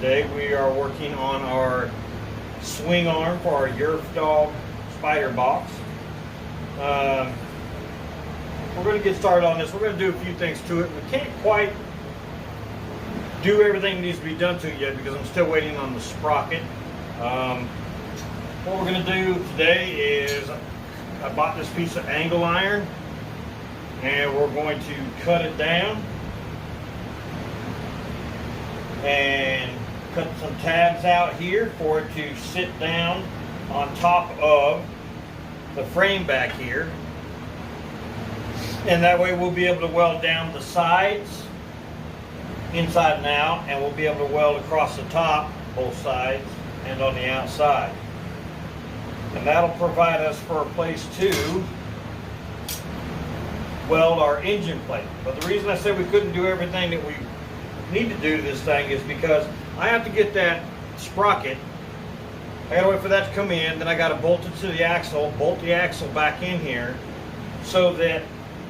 Today we are working on our swing arm for our Yerfdog Spiderbox. We're going to get started on this. We're going to do a few things to it. We can't quite do everything that needs to be done to it yet because I'm still waiting on the sprocket. What we're going to do today is I bought this piece of angle iron and we're going to cut it down and cut some tabs out here for it to sit down on top of the frame back here, and that way we'll be able to weld down the sides inside and out, and we'll be able to weld across the top both sides and on the outside, and that'll provide us for a place to weld our engine plate. But the reason I said we couldn't do everything that we need to do to this thing is because I have to get that sprocket. I gotta wait for that to come in, then I gotta bolt it to the axle, bolt the axle back in here so that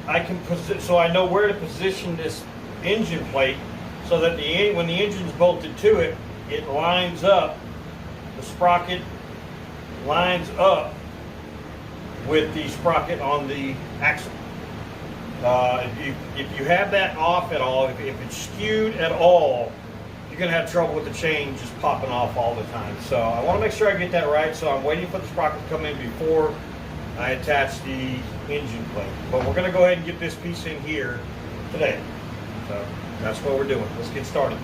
I can so I know where to position this engine plate so that when the engine's bolted to it, it lines up, the sprocket lines up with the sprocket on the axle. If you have that off at all, if it's skewed at all, you're going to have trouble with the chain just popping off all the time. So I want to make sure I get that right, so I'm waiting for the sprocket to come in before I attach the engine plate. But we're going to go ahead and get this piece in here today. So that's what we're doing. Let's get started.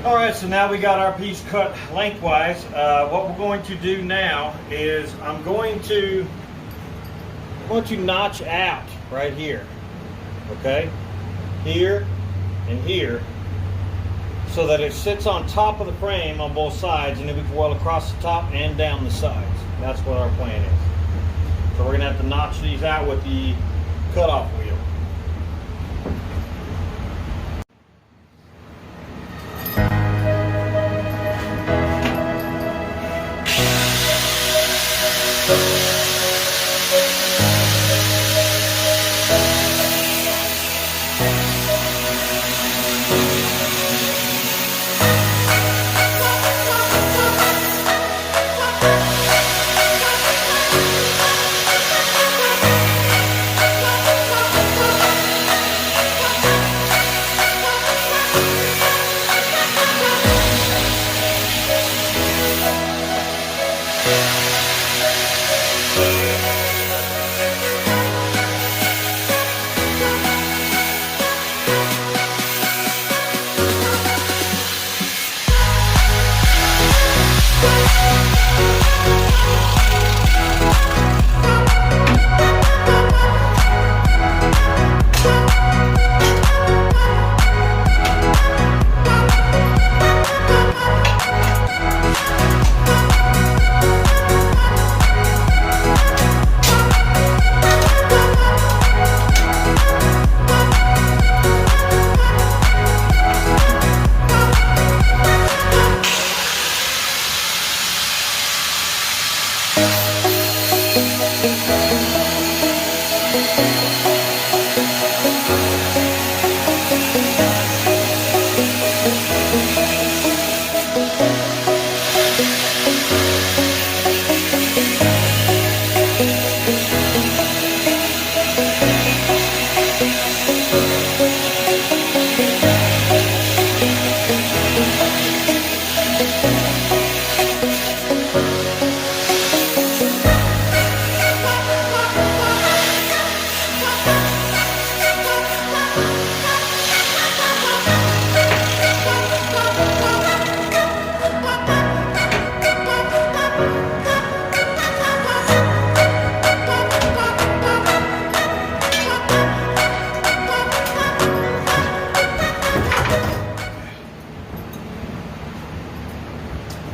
Alright, so now we got our piece cut lengthwise. What we're going to do now is I'm going to notch out right here, okay, here and here, so that it sits on top of the frame on both sides, and then we can weld across the top and down the sides. That's what our plan is. So we're going to have to notch these out with the cutoff wheel.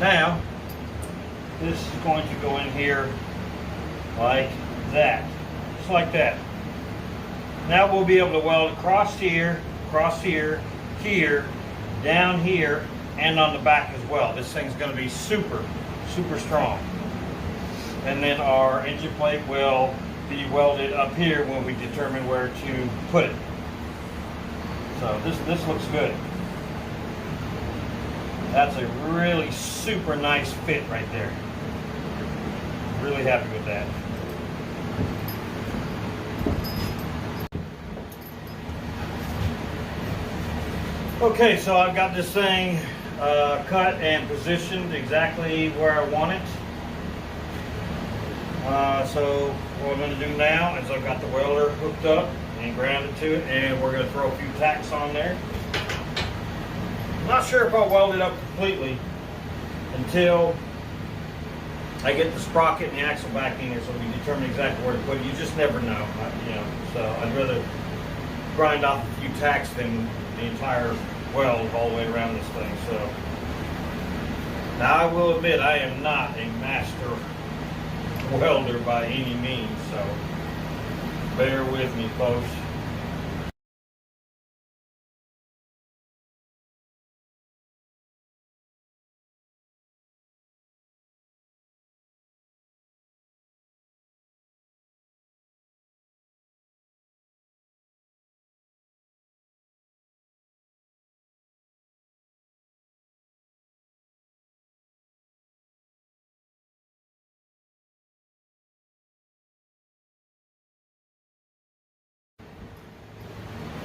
Now, this is going to go in here like that, just like that. Now we'll be able to weld across here, here, down here, and on the back as well. This thing's going to be super, super strong. And then our engine plate will be welded up here when we determine where to put it. So this looks good. That's a really super nice fit right there. Really happy with that. Okay, so I've got this thing cut and positioned exactly where I want it. So what I'm going to do now is I've got the welder hooked up and grounded to it, and we're going to throw a few tacks on there. I'm not sure if I'll weld it up completely until I get the sprocket and the axle back in here, so we can determine exactly where to put it. You just never know, you know. So I'd rather grind off a few tacks than the entire weld all the way around this thing. So now I will admit I am not a master welder by any means, so bear with me, folks.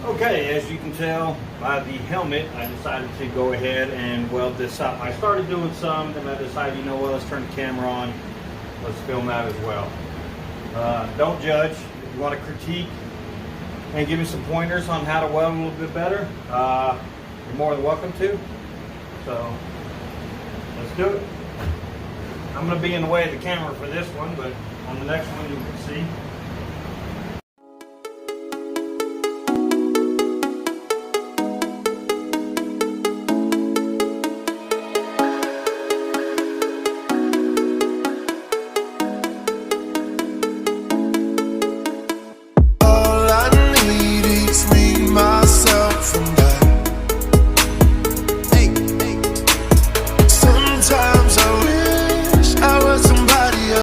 Okay, as you can tell by the helmet, I decided to go ahead and weld this up. I started doing some, then I decided, you know what, let's turn the camera on. Let's film that as well. Don't judge. If you want to critique and give me some pointers on how to weld a little bit better, you're more than welcome to. So, let's do it. I'm going to be in the way of the camera for this one, but on the next one you can see.